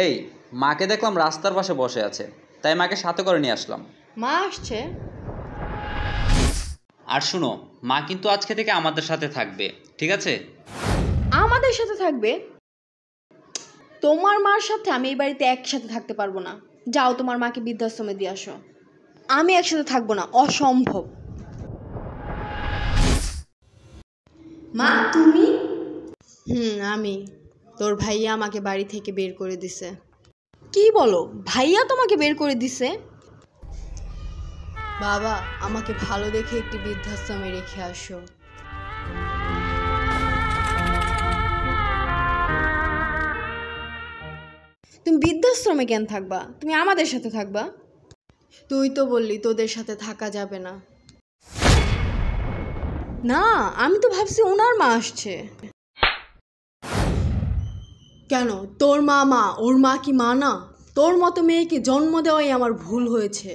এই, মাকে দেখলাম রাস্তার পাশে বসে আছে, তাই মাকে সাথে করে নিয়ে আসলাম। মা আসছে? আর শুনো, মা কিন্তু আজকে থেকে আমাদের সাথে থাকবে, ঠিক আছে? আমাদের সাথে থাকবে? তোমার মার সাথে আমি এই বাড়িতে একসাথে থাকতে পারবো না। যাও তোমার মাকে বৃদ্ধাশ্রমে দিয়ে আসো। আমি একসাথে থাকবো না, অসম্ভব। মা তুমি? আমি। তোর ভাইয়া আমাকে বাড়ি থেকে বের করে দিছে। কি বলো? ভাইয়া তোমাকে বের করে দিছে? বাবা, আমাকে ভালো দেখে একটি বৃদ্ধাশ্রমে রেখে আসো। তুমি বৃদ্ধাশ্রমে কেন থাকবা? তুমি আমাদের সাথে থাকবা। তুই তো বললি তোদের সাথে থাকা যাবে না। না, আমি তো ভাবছি ওনার মা আসছে। কেন? তোর মা, ওর মা কি মা না? তোর মতো মেয়েকে জন্ম দেওয়াই আমার ভুল হয়েছে।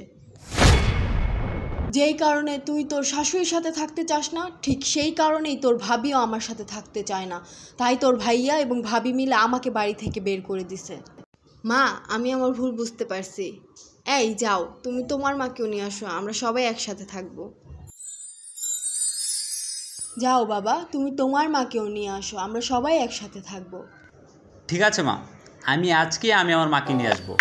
যেই কারণে তুই তোর শাশুড়ির সাথে থাকতে চাস না, ঠিক সেই কারণেই তোর ভাবিও আমার সাথে থাকতে চায় না। তাই তোর ভাইয়া এবং ভাবি মিলে আমাকে বাড়ি থেকে বের করে দিছে। মা, আমি আমার ভুল বুঝতে পারছি। এই যাও, তুমি তোমার মাকেও নিয়ে আসো, আমরা সবাই একসাথে থাকবো। যাও বাবা, তুমি তোমার মাকেও নিয়ে আসো, আমরা সবাই একসাথে থাকবো। ঠিক আছে মা, আমি আজকে আমার মাকে নিয়ে আসবো।